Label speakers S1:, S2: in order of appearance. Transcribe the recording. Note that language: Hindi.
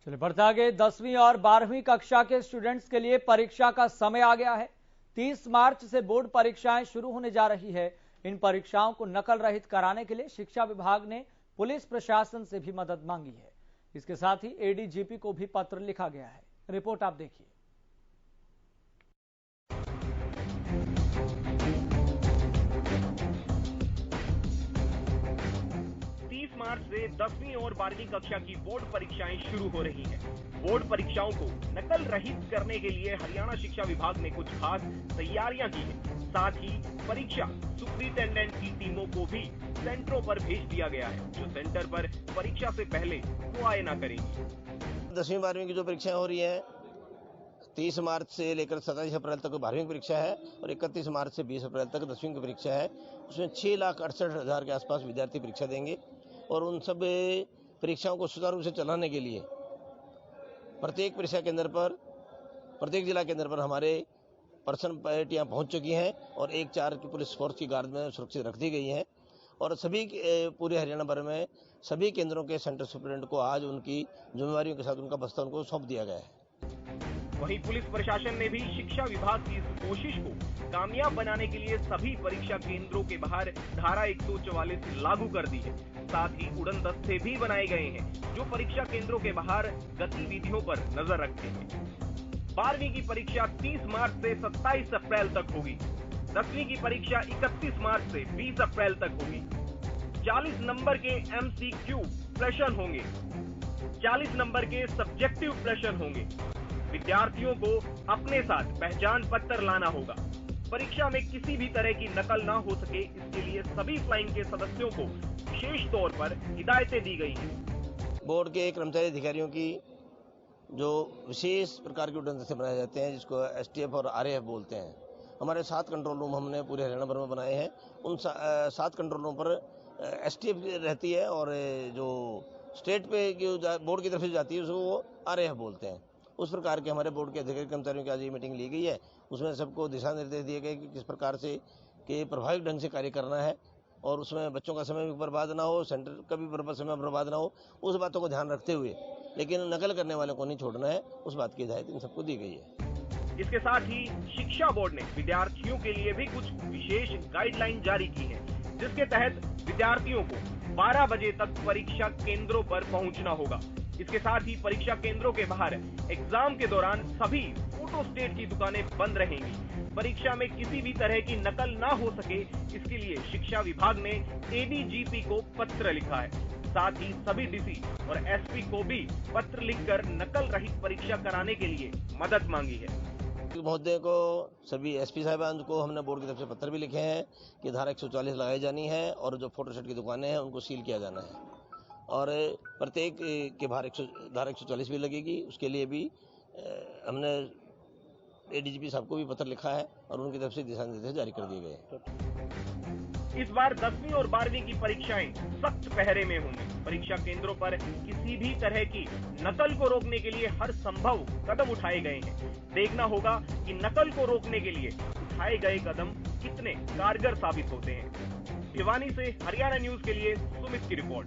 S1: चलिए बढ़ते आगे। 10वीं और 12वीं कक्षा के स्टूडेंट्स के लिए परीक्षा का समय आ गया है। 30 मार्च से बोर्ड परीक्षाएं शुरू होने जा रही है। इन परीक्षाओं को नकल रहित कराने के लिए शिक्षा विभाग ने पुलिस प्रशासन से भी मदद मांगी है। इसके साथ ही एडीजीपी को भी पत्र लिखा गया है। रिपोर्ट आप देखिए।
S2: 30 मार्च से 10वीं और 12वीं कक्षा की बोर्ड परीक्षाएं शुरू हो रही हैं। बोर्ड परीक्षाओं को नकल रहित करने के लिए हरियाणा शिक्षा विभाग ने कुछ खास तैयारियां की हैं। साथ ही परीक्षा सुपरिटेंडेंट की टीमों को भी सेंटरों पर भेज दिया गया है, जो सेंटर पर परीक्षा से पहले मुआयना करेंगी।
S3: 10वीं 12वीं की जो परीक्षाएं हो रही हैं, 30 मार्च से लेकर 27 अप्रैल तक 12वीं की परीक्षा है और 31 मार्च से 20 अप्रैल तक 10वीं की परीक्षा है। उसमें 6,68,000 के आसपास विद्यार्थी परीक्षा देंगे और उन सब परीक्षाओं को सुचारू रूप से चलाने के लिए प्रत्येक परीक्षा केंद्र पर, प्रत्येक जिला केंद्र पर हमारे पर्सन पार्टियां पहुंच चुकी हैं और 1-4 की पुलिस फोर्स की गार्ड में सुरक्षित रख दी गई है और सभी पूरे हरियाणा भर में सभी केंद्रों के सेंटर सुपरिटेंडेंट को आज उनकी जिम्मेवारियों के साथ उनका बस्ता उनको सौंप दिया गया है।
S2: वहीं पुलिस प्रशासन ने भी शिक्षा विभाग की इस कोशिश को कामयाब बनाने के लिए सभी परीक्षा केंद्रों के बाहर धारा 144 लागू कर दी है। साथ ही उड़न दस्ते भी बनाए गए हैं, जो परीक्षा केंद्रों के बाहर गतिविधियों पर नजर रखते हैं। 12वीं की परीक्षा 30 मार्च से 27 अप्रैल तक होगी। 10वीं की परीक्षा 31 मार्च से 20 अप्रैल तक होगी। 40 नंबर के MCQ प्रश्न होंगे, 40 नंबर के सब्जेक्टिव प्रश्न होंगे। विद्यार्थियों को अपने साथ पहचान पत्र लाना होगा। परीक्षा में किसी भी तरह की नकल ना हो सके, इसके लिए सभी फ्लाइंग के सदस्यों को विशेष तौर पर हिदायतें दी गई हैं।
S3: बोर्ड के कर्मचारी अधिकारियों की जो विशेष प्रकार के उड़न दस्ते बनाए जाते हैं, जिसको STF और RAF बोलते हैं, हमारे 7 कंट्रोल रूम हमने पूरे हरियाणा भर में बनाए हैं। उन 7 कंट्रोल रूम पर STF रहती है और जो स्टेट पे जो बोर्ड की तरफ से जाती है उसको वो RAF बोलते हैं। उस प्रकार के हमारे बोर्ड के अधिकारी कर्मचारियों की आज ये मीटिंग ली गई है। उसमें सबको दिशा निर्देश दिए गए कि किस प्रकार से कि प्रभावी ढंग से कार्य करना है और उसमें बच्चों का समय भी बर्बाद ना हो, सेंटर का भी समय बर्बाद ना हो, उस बातों को ध्यान रखते हुए, लेकिन नकल करने वालों को नहीं छोड़ना है, उस बात की हिदायत इन सबको दी गई है।
S2: इसके साथ ही शिक्षा बोर्ड ने विद्यार्थियों के लिए भी कुछ विशेष गाइडलाइन जारी की है, जिसके तहत विद्यार्थियों को 12 बजे तक परीक्षा केंद्रों पर पहुंचना होगा। इसके साथ ही परीक्षा केंद्रों के बाहर एग्जाम के दौरान सभी फोटोस्टेट की दुकानें बंद रहेंगी। परीक्षा में किसी भी तरह की नकल ना हो सके, इसके लिए शिक्षा विभाग ने ADGP को पत्र लिखा है। साथ ही सभी DC और SP को भी पत्र लिखकर नकल रहित परीक्षा कराने के लिए मदद मांगी है।
S3: महोदय को, सभी SP साहिबान को हमने बोर्ड की तरफ से पत्र भी लिखे हैं कि धारा 144 लगाई जानी है और जो फोटोस्टेट की दुकानें हैं उनको सील किया जाना है और प्रत्येक के बाहर धारा 144 भी लगेगी। उसके लिए भी हमने ADGP साहब को भी पत्र लिखा है और उनकी तरफ से दिशा निर्देश जारी कर दिए गए।
S2: इस बार 10वीं और 12वीं की परीक्षाएं सख्त पहरे में होंगी। परीक्षा केंद्रों पर किसी भी तरह की नकल को रोकने के लिए हर संभव कदम उठाए गए हैं। देखना होगा कि नकल को रोकने के लिए उठाए गए कदम कितने कारगर साबित होते हैं। भिवानी से हरियाणा न्यूज के लिए सुमित की रिपोर्ट।